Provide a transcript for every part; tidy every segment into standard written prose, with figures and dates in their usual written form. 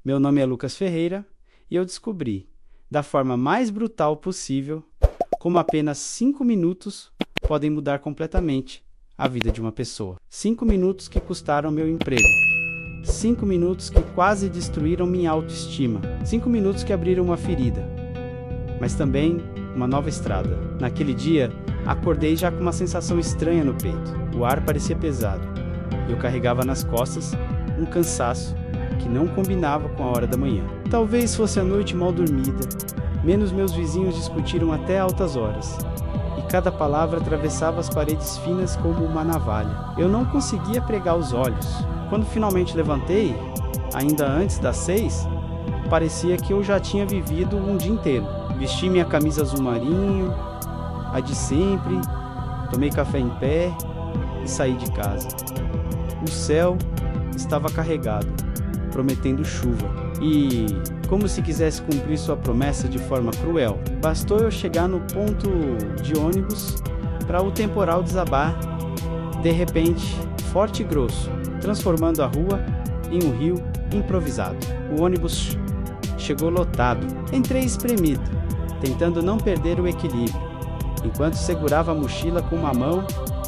Meu nome é Lucas Ferreira e eu descobri, da forma mais brutal possível, como apenas 5 minutos podem mudar completamente a vida de uma pessoa. 5 minutos que custaram meu emprego. 5 minutos que quase destruíram minha autoestima. 5 minutos que abriram uma ferida, mas também uma nova estrada. Naquele dia, acordei já com uma sensação estranha no peito. O ar parecia pesado e eu carregava nas costas um cansaço que não combinava com a hora da manhã. Talvez fosse a noite mal dormida, menos meus vizinhos discutiram até altas horas, e cada palavra atravessava as paredes finas como uma navalha. Eu não conseguia pregar os olhos. Quando finalmente levantei, ainda antes das 6, parecia que eu já tinha vivido um dia inteiro. Vesti minha camisa azul marinho, a de sempre, tomei café em pé e saí de casa. O céu estava carregado, prometendo chuva, e, como se quisesse cumprir sua promessa de forma cruel, bastou eu chegar no ponto de ônibus para o temporal desabar, de repente, forte e grosso, transformando a rua em um rio improvisado. O ônibus chegou lotado. Entrei espremido, tentando não perder o equilíbrio, enquanto segurava a mochila com uma mão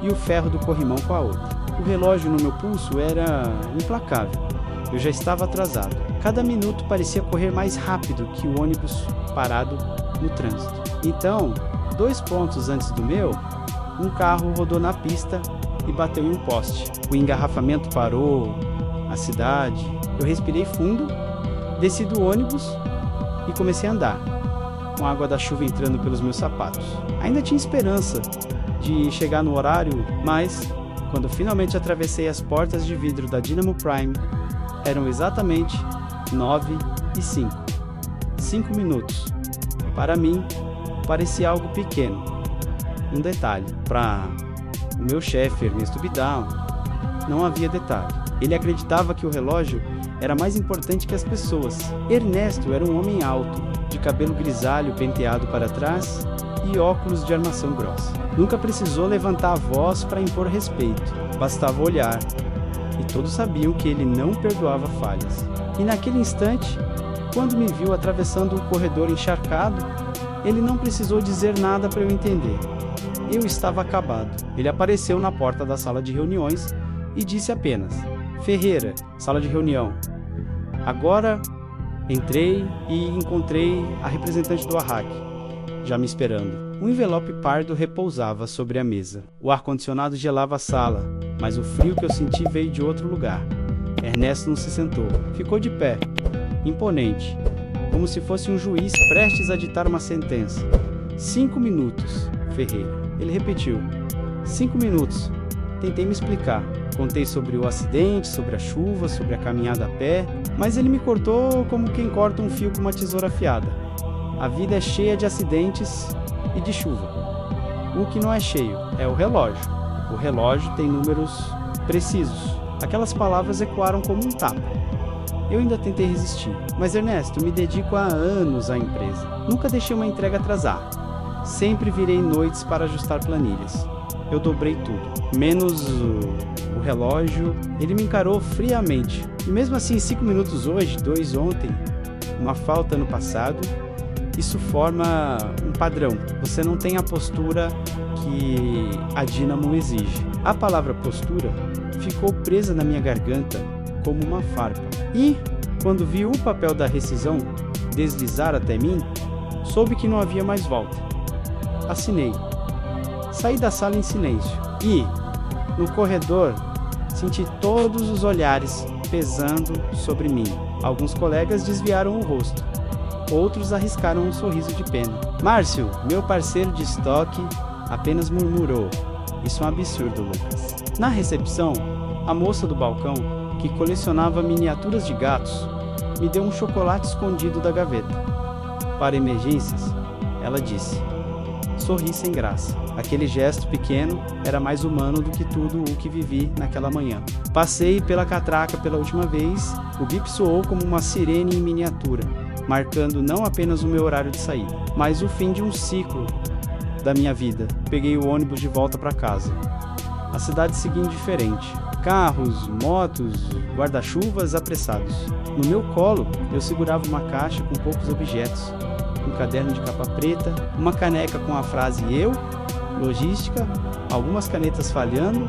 e o ferro do corrimão com a outra. O relógio no meu pulso era implacável. Eu já estava atrasado. Cada minuto parecia correr mais rápido que o ônibus parado no trânsito. Então, 2 pontos antes do meu, um carro rodou na pista e bateu em um poste. O engarrafamento parou, a cidade. Eu respirei fundo, desci do ônibus e comecei a andar, com a água da chuva entrando pelos meus sapatos. Ainda tinha esperança de chegar no horário, mas, quando finalmente atravessei as portas de vidro da Dynamo Prime, eram exatamente 9h05. 5 minutos. Para mim, parecia algo pequeno. Um detalhe. Para o meu chefe, Ernesto Bidal, não havia detalhe. Ele acreditava que o relógio era mais importante que as pessoas. Ernesto era um homem alto, de cabelo grisalho penteado para trás e óculos de armação grossa. Nunca precisou levantar a voz para impor respeito. Bastava olhar. E todos sabiam que ele não perdoava falhas. E naquele instante, quando me viu atravessando o corredor encharcado, ele não precisou dizer nada para eu entender. Eu estava acabado. Ele apareceu na porta da sala de reuniões e disse apenas: Ferreira, sala de reunião. Agora entrei e encontrei a representante do ARRAC, já me esperando. Um envelope pardo repousava sobre a mesa. O ar-condicionado gelava a sala, mas o frio que eu senti veio de outro lugar. Ernesto não se sentou. Ficou de pé, imponente, como se fosse um juiz prestes a ditar uma sentença. 5 minutos, Ferreira. Ele repetiu. 5 minutos. Tentei me explicar. Contei sobre o acidente, sobre a chuva, sobre a caminhada a pé, mas ele me cortou como quem corta um fio com uma tesoura afiada. A vida é cheia de acidentes e de chuva. O que não é cheio é o relógio. O relógio tem números precisos. Aquelas palavras ecoaram como um tapa. Eu ainda tentei resistir. Mas Ernesto, me dedico há anos à empresa. Nunca deixei uma entrega atrasar. Sempre virei noites para ajustar planilhas. Eu dobrei tudo, menos o relógio. Ele me encarou friamente. E mesmo assim, 5 minutos hoje, 2 ontem, uma falta no passado, isso forma um padrão. Você não tem a postura que a Dynamo exige. A palavra postura ficou presa na minha garganta como uma farpa. E, quando vi o papel da rescisão deslizar até mim, soube que não havia mais volta. Assinei. Saí da sala em silêncio e, no corredor, senti todos os olhares pesando sobre mim. Alguns colegas desviaram o rosto. Outros arriscaram um sorriso de pena. Márcio, meu parceiro de estoque, apenas murmurou: Isso é um absurdo, Lucas. Na recepção, a moça do balcão, que colecionava miniaturas de gatos, me deu um chocolate escondido da gaveta. Para emergências, ela disse: Sorri sem graça. Aquele gesto pequeno era mais humano do que tudo o que vivi naquela manhã. Passei pela catraca pela última vez, o bip soou como uma sirene em miniatura, marcando não apenas o meu horário de saída, mas o fim de um ciclo da minha vida. Peguei o ônibus de volta para casa. A cidade seguia indiferente. Carros, motos, guarda-chuvas apressados. No meu colo, eu segurava uma caixa com poucos objetos, um caderno de capa preta, uma caneca com a frase "Eu", logística, algumas canetas falhando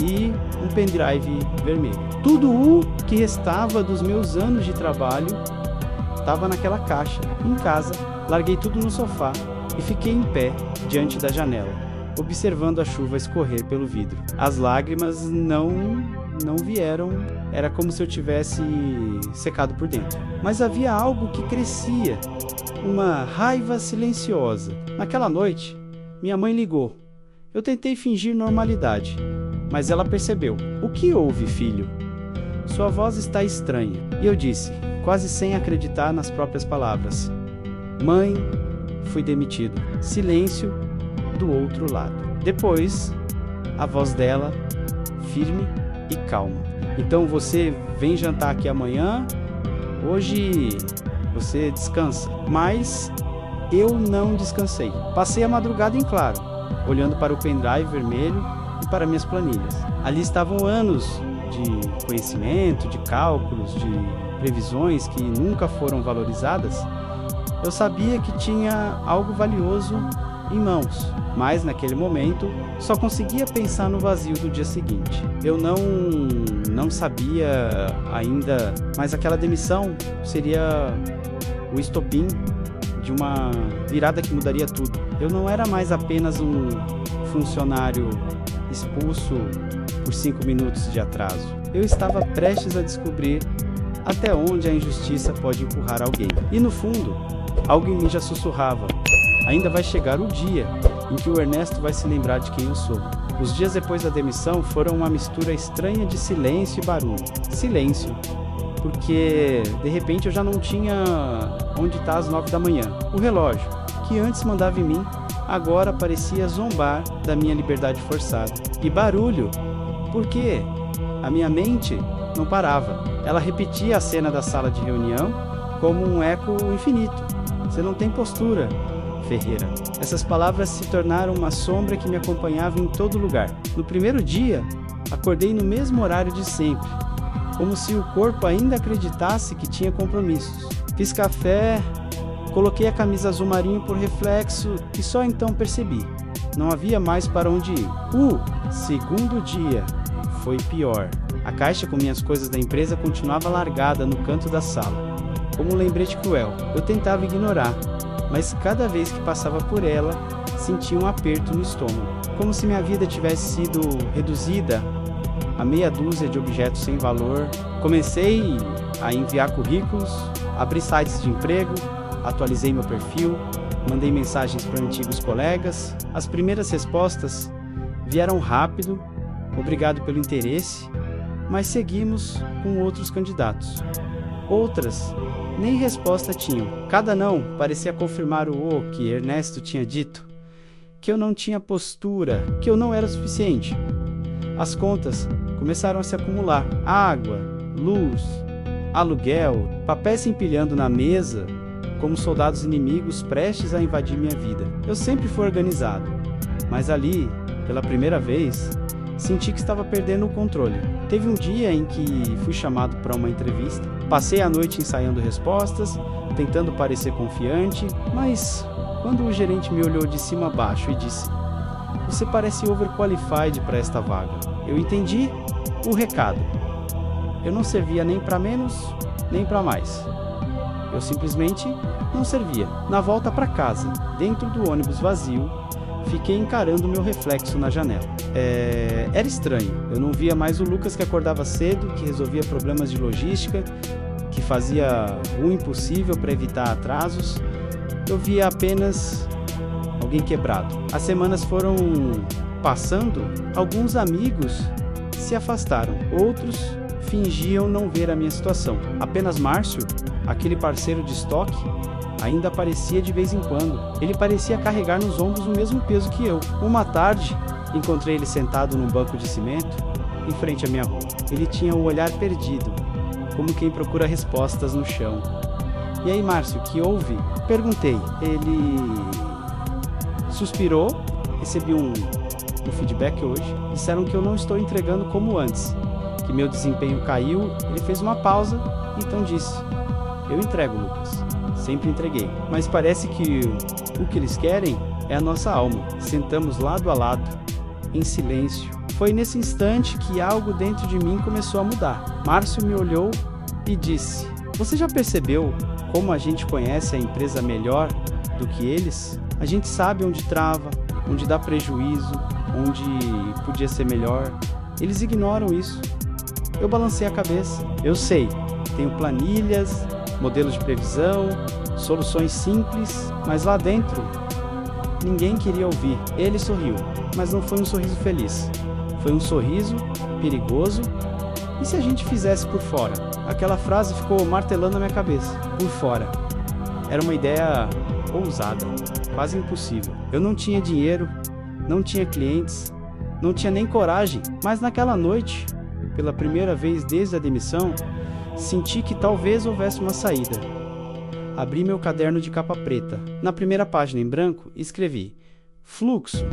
e um pendrive vermelho. Tudo o que restava dos meus anos de trabalho estava naquela caixa. Em casa, larguei tudo no sofá e fiquei em pé diante da janela, observando a chuva escorrer pelo vidro. As lágrimas não vieram, era como se eu tivesse secado por dentro. Mas havia algo que crescia, uma raiva silenciosa. Naquela noite, minha mãe ligou. Eu tentei fingir normalidade, mas ela percebeu. "O que houve, filho? Sua voz está estranha." E eu disse, quase sem acreditar nas próprias palavras: "Mãe, fui demitido." Silêncio do outro lado. Depois, a voz dela, firme e calma: "Então você vem jantar aqui amanhã? Hoje você descansa." Mas eu não descansei. Passei a madrugada em claro, olhando para o pendrive vermelho e para minhas planilhas. Ali estavam anos de conhecimento, de cálculos, de previsões que nunca foram valorizadas. Eu sabia que tinha algo valioso em mãos, mas naquele momento só conseguia pensar no vazio do dia seguinte. Eu não sabia ainda, mas aquela demissão seria o estopim de uma virada que mudaria tudo. Eu não era mais apenas um funcionário expulso por 5 minutos de atraso. Eu estava prestes a descobrir até onde a injustiça pode empurrar alguém. E no fundo, algo em mim já sussurrava: ainda vai chegar o dia em que o Ernesto vai se lembrar de quem eu sou. Os dias depois da demissão foram uma mistura estranha de silêncio e barulho. Silêncio, porque de repente eu já não tinha onde estar às 9 da manhã. O relógio, que antes mandava em mim, agora parecia zombar da minha liberdade forçada. E barulho, porque a minha mente não parava. Ela repetia a cena da sala de reunião como um eco infinito. Você não tem postura, Ferreira. Essas palavras se tornaram uma sombra que me acompanhava em todo lugar. No primeiro dia, acordei no mesmo horário de sempre, como se o corpo ainda acreditasse que tinha compromissos. Fiz café, coloquei a camisa azul marinho por reflexo e só então percebi: não havia mais para onde ir. O segundo dia foi pior. A caixa com minhas coisas da empresa continuava largada no canto da sala, como um lembrete cruel. Eu tentava ignorar, mas cada vez que passava por ela, sentia um aperto no estômago, como se minha vida tivesse sido reduzida a meia dúzia de objetos sem valor. Comecei a enviar currículos, abri sites de emprego, atualizei meu perfil, mandei mensagens para antigos colegas. As primeiras respostas vieram rápido, obrigado pelo interesse, mas seguimos com outros candidatos. Outras nem resposta tinham. Cada não parecia confirmar o que Ernesto tinha dito, que eu não tinha postura, que eu não era suficiente. As contas começaram a se acumular: água, luz, aluguel, papéis se empilhando na mesa como soldados inimigos prestes a invadir minha vida. Eu sempre fui organizado, mas ali, pela primeira vez, senti que estava perdendo o controle. Teve um dia em que fui chamado para uma entrevista. Passei a noite ensaiando respostas, tentando parecer confiante, mas quando o gerente me olhou de cima a baixo e disse: "Você parece overqualified para esta vaga", eu entendi o recado. Eu não servia nem para menos, nem para mais. Eu simplesmente não servia. Na volta para casa, dentro do ônibus vazio, fiquei encarando meu reflexo na janela. Era estranho. Eu não via mais o Lucas que acordava cedo, que resolvia problemas de logística, que fazia o impossível para evitar atrasos. Eu via apenas alguém quebrado. As semanas foram passando, alguns amigos se afastaram, outros fingiam não ver a minha situação. Apenas Márcio, aquele parceiro de estoque, ainda aparecia de vez em quando. Ele parecia carregar nos ombros o mesmo peso que eu. Uma tarde, encontrei ele sentado num banco de cimento, em frente à minha rua. Ele tinha o olhar perdido, como quem procura respostas no chão. "E aí, Márcio, que houve?" Perguntei. Ele suspirou. Recebi um feedback hoje. Disseram que eu não estou entregando como antes, que meu desempenho caiu. Ele fez uma pausa Então disse: eu entrego, Lucas. Sempre entreguei. Mas parece que o que eles querem é a nossa alma. Sentamos lado a lado, em silêncio. Foi nesse instante que algo dentro de mim começou a mudar. Márcio me olhou e disse: você já percebeu como a gente conhece a empresa melhor do que eles? A gente sabe onde trava, onde dá prejuízo, onde podia ser melhor. Eles ignoram isso. Eu balancei a cabeça. Eu sei, tenho planilhas, modelos de previsão, soluções simples, mas lá dentro ninguém queria ouvir. Ele sorriu, mas não foi um sorriso feliz. Foi um sorriso perigoso. E se a gente fizesse por fora? Aquela frase ficou martelando na minha cabeça. Por fora. Era uma ideia ousada, quase impossível. Eu não tinha dinheiro, não tinha clientes, não tinha nem coragem, mas naquela noite, pela primeira vez desde a demissão, senti que talvez houvesse uma saída. Abri meu caderno de capa preta. Na primeira página em branco, escrevi: fluxo,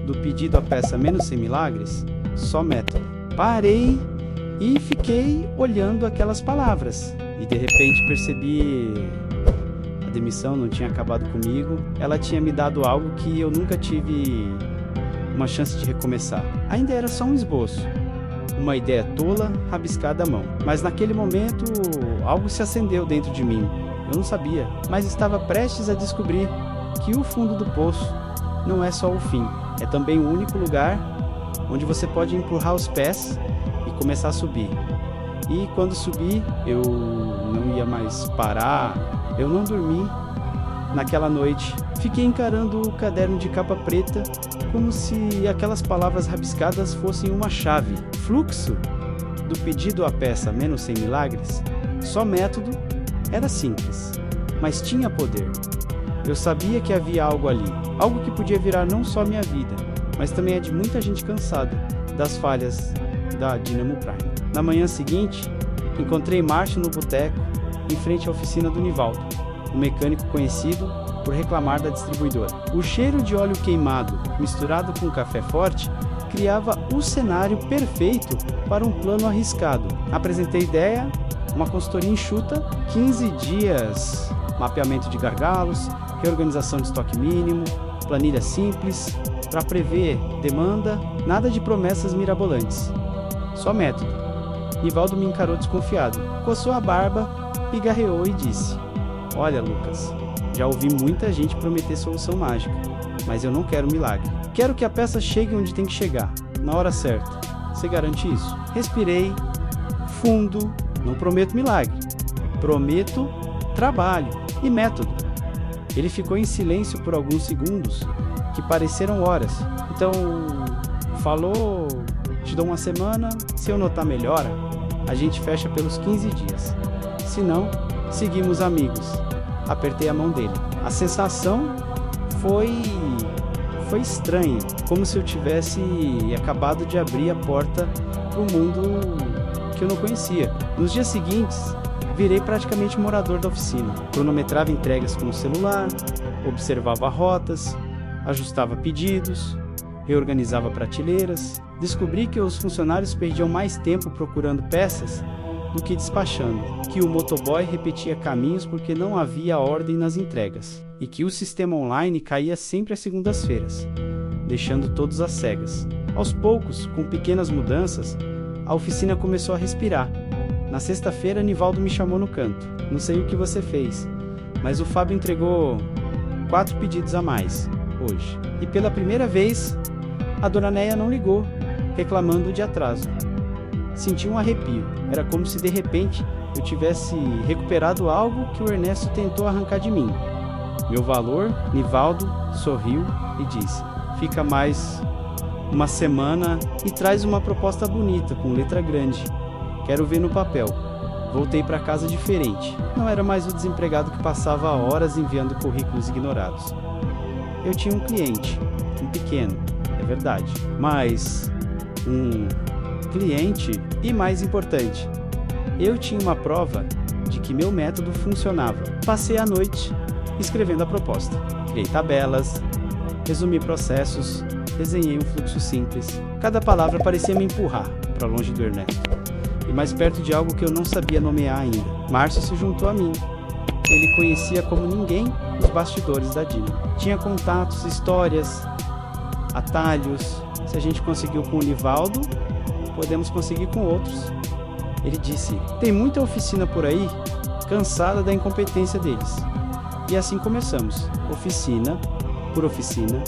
do pedido à peça menos sem milagres, só método. Parei e fiquei olhando aquelas palavras. E de repente percebi... a demissão não tinha acabado comigo. Ela tinha me dado algo que eu nunca tive uma chance de recomeçar. Ainda era só um esboço. Uma ideia tola, rabiscada à mão. Mas naquele momento, algo se acendeu dentro de mim. Eu não sabia, mas estava prestes a descobrir que o fundo do poço não é só o fim. É também o único lugar onde você pode empurrar os pés e começar a subir. E quando subi, eu não ia mais parar. Eu não dormi naquela noite. Fiquei encarando o caderno de capa preta como se aquelas palavras rabiscadas fossem uma chave. Fluxo, do pedido à peça menos sem milagres, só método, era simples, mas tinha poder. Eu sabia que havia algo ali, algo que podia virar não só minha vida, mas também a de muita gente cansada das falhas da Dynamo Prime. Na manhã seguinte, encontrei Márcio no boteco, em frente à oficina do Nivaldo, um mecânico conhecido por reclamar da distribuidora. O cheiro de óleo queimado, misturado com café forte, criava o cenário perfeito para um plano arriscado. Apresentei a ideia, uma consultoria enxuta, 15 dias, mapeamento de gargalos, reorganização de estoque mínimo, planilha simples, para prever demanda, nada de promessas mirabolantes. Só método. Nivaldo me encarou desconfiado, coçou a barba, pigarreou e disse: olha, Lucas, já ouvi muita gente prometer solução mágica, mas eu não quero milagre. Quero que a peça chegue onde tem que chegar, na hora certa. Você garante isso? Respirei fundo. Não prometo milagre. Prometo trabalho e método. Ele ficou em silêncio por alguns segundos, que pareceram horas. Então, falou, te dou uma semana, se eu notar melhora, a gente fecha pelos 15 dias. Se não, seguimos amigos. Apertei a mão dele. A sensação foi estranha, como se eu tivesse acabado de abrir a porta para um mundo que eu não conhecia. Nos dias seguintes, virei praticamente morador da oficina. Cronometrava entregas com o celular, observava rotas, ajustava pedidos, reorganizava prateleiras. Descobri que os funcionários perdiam mais tempo procurando peças do que despachando, que o motoboy repetia caminhos porque não havia ordem nas entregas, e que o sistema online caía sempre às segundas-feiras, deixando todos às cegas. Aos poucos, com pequenas mudanças, a oficina começou a respirar. Na sexta-feira, Nivaldo me chamou no canto. Não sei o que você fez, mas o Fábio entregou 4 pedidos a mais hoje. E pela primeira vez, a dona Neia não ligou, reclamando de atraso. Senti um arrepio. Era como se de repente eu tivesse recuperado algo que o Ernesto tentou arrancar de mim. Meu valor, Nivaldo sorriu e disse: fica mais uma semana e traz uma proposta bonita, com letra grande. Quero ver no papel. Voltei para casa diferente. Não era mais o desempregado que passava horas enviando currículos ignorados. Eu tinha um cliente, um pequeno, é verdade, mas um cliente e, mais importante, eu tinha uma prova de que meu método funcionava. Passei a noite escrevendo a proposta. Criei tabelas, resumi processos, desenhei um fluxo simples. Cada palavra parecia me empurrar para longe do Ernesto e mais perto de algo que eu não sabia nomear ainda. Márcio se juntou a mim. Ele conhecia como ninguém os bastidores da Dynamo. Tinha contatos, histórias, atalhos. Se a gente conseguiu com o Nivaldo, podemos conseguir com outros. Ele disse: tem muita oficina por aí, cansada da incompetência deles. E assim começamos, oficina por oficina,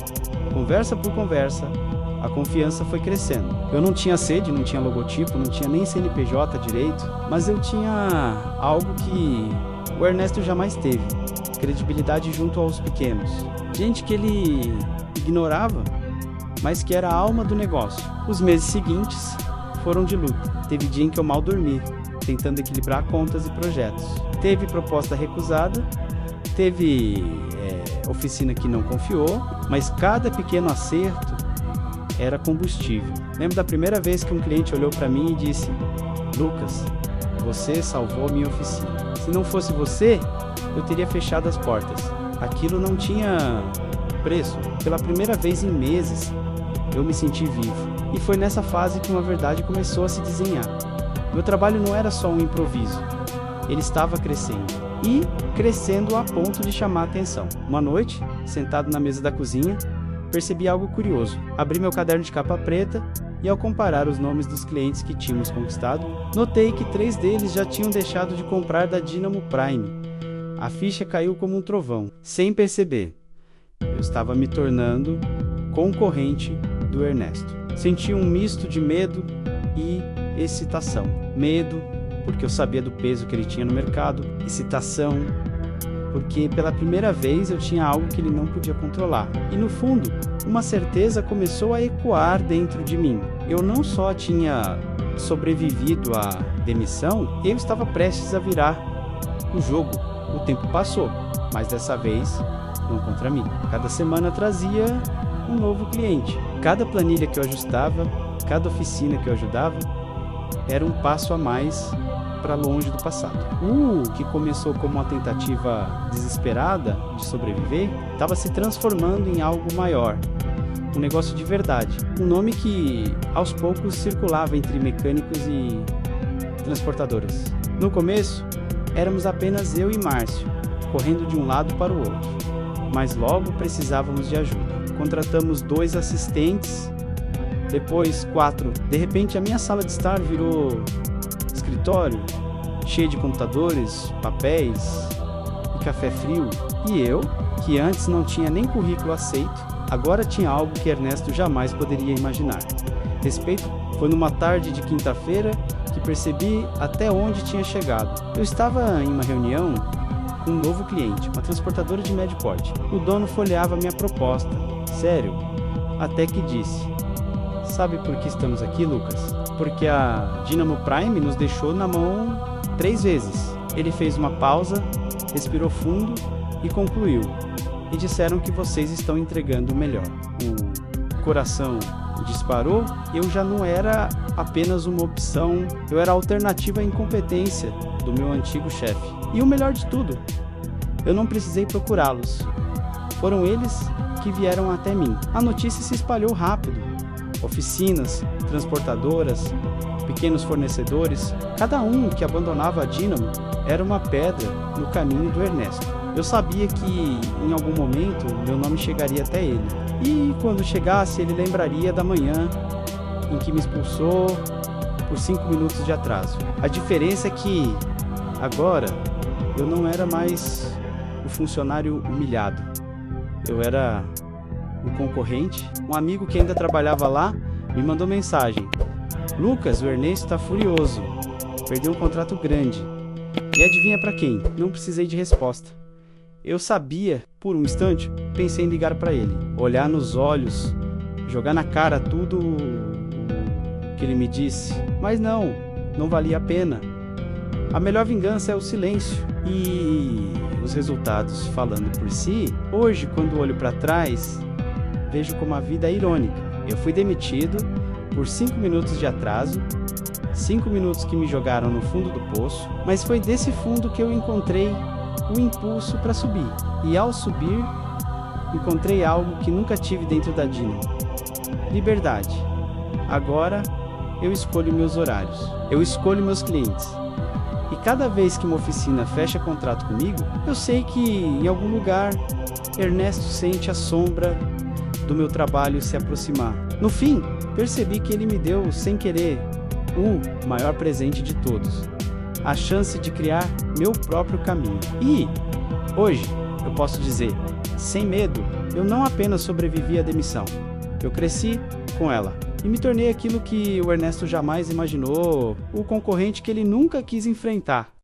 conversa por conversa, a confiança foi crescendo. Eu não tinha sede, não tinha logotipo, não tinha nem CNPJ direito, mas eu tinha algo que o Ernesto jamais teve: credibilidade junto aos pequenos. Gente que ele ignorava, mas que era a alma do negócio. Os meses seguintes foram de luta. Teve dia em que eu mal dormi, tentando equilibrar contas e projetos. Teve proposta recusada, teve oficina que não confiou, mas cada pequeno acerto era combustível. Lembro da primeira vez que um cliente olhou para mim e disse: Lucas, você salvou minha oficina. Se não fosse você, eu teria fechado as portas. Aquilo não tinha preço. Pela primeira vez em meses, eu me senti vivo. E foi nessa fase que uma verdade começou a se desenhar. Meu trabalho não era só um improviso. Ele estava crescendo. E crescendo a ponto de chamar a atenção. Uma noite, sentado na mesa da cozinha, percebi algo curioso. Abri meu caderno de capa preta e, ao comparar os nomes dos clientes que tínhamos conquistado, notei que 3 deles já tinham deixado de comprar da Dynamo Prime. A ficha caiu como um trovão. Sem perceber, eu estava me tornando concorrente do Ernesto. Senti um misto de medo e excitação. Medo, porque eu sabia do peso que ele tinha no mercado. Excitação, porque pela primeira vez eu tinha algo que ele não podia controlar. E no fundo, uma certeza começou a ecoar dentro de mim. Eu não só tinha sobrevivido à demissão, eu estava prestes a virar o jogo. O tempo passou, mas dessa vez não contra mim. Cada semana trazia um novo cliente. Cada planilha que eu ajustava, cada oficina que eu ajudava, era um passo a mais para longe do passado. O que começou como uma tentativa desesperada de sobreviver, estava se transformando em algo maior, um negócio de verdade. Um nome que aos poucos circulava entre mecânicos e transportadoras. No começo, éramos apenas eu e Márcio, correndo de um lado para o outro, mas logo precisávamos de ajuda. Contratamos 2 assistentes, depois 4. De repente a minha sala de estar virou escritório, cheio de computadores, papéis e café frio. E eu, que antes não tinha nem currículo aceito, agora tinha algo que Ernesto jamais poderia imaginar. Respeito. Foi numa tarde de quinta-feira que percebi até onde tinha chegado. Eu estava em uma reunião com um novo cliente, uma transportadora de médio porte. O dono folheava minha proposta. Sério, até que disse: sabe por que estamos aqui, Lucas? Porque a Dynamo Prime nos deixou na mão 3 vezes. Ele fez uma pausa, respirou fundo e concluiu: e disseram que vocês estão entregando o melhor. O coração disparou. Eu já não era apenas uma opção, eu era a alternativa à incompetência do meu antigo chefe. E o melhor de tudo, eu não precisei procurá-los. Foram eles que vieram até mim. A notícia se espalhou rápido. Oficinas, transportadoras, pequenos fornecedores, cada um que abandonava a Dynamo era uma pedra no caminho do Ernesto. Eu sabia que em algum momento meu nome chegaria até ele. E quando chegasse, ele lembraria da manhã em que me expulsou por 5 minutos de atraso. A diferença é que agora eu não era mais o funcionário humilhado. Eu era o concorrente. Um amigo que ainda trabalhava lá me mandou mensagem: Lucas, o Ernesto está furioso. Perdeu um contrato grande. E adivinha para quem? Não precisei de resposta. Eu sabia, por um instante, pensei em ligar para ele, olhar nos olhos, jogar na cara tudo o que ele me disse. Mas não valia a pena. A melhor vingança é o silêncio. E os resultados falando por si, hoje, quando olho para trás, vejo como a vida é irônica. Eu fui demitido por 5 minutos de atraso, 5 minutos que me jogaram no fundo do poço, mas foi desse fundo que eu encontrei o impulso para subir. E ao subir, encontrei algo que nunca tive dentro da Dynamo: liberdade. Agora eu escolho meus horários, eu escolho meus clientes, E cada vez que uma oficina fecha contrato comigo, eu sei que, em algum lugar, Ernesto sente a sombra do meu trabalho se aproximar. No fim, percebi que ele me deu, sem querer, o maior presente de todos: a chance de criar meu próprio caminho. E, hoje, eu posso dizer, sem medo, eu não apenas sobrevivi à demissão, eu cresci com ela e me tornei aquilo que o Ernesto jamais imaginou, o concorrente que ele nunca quis enfrentar.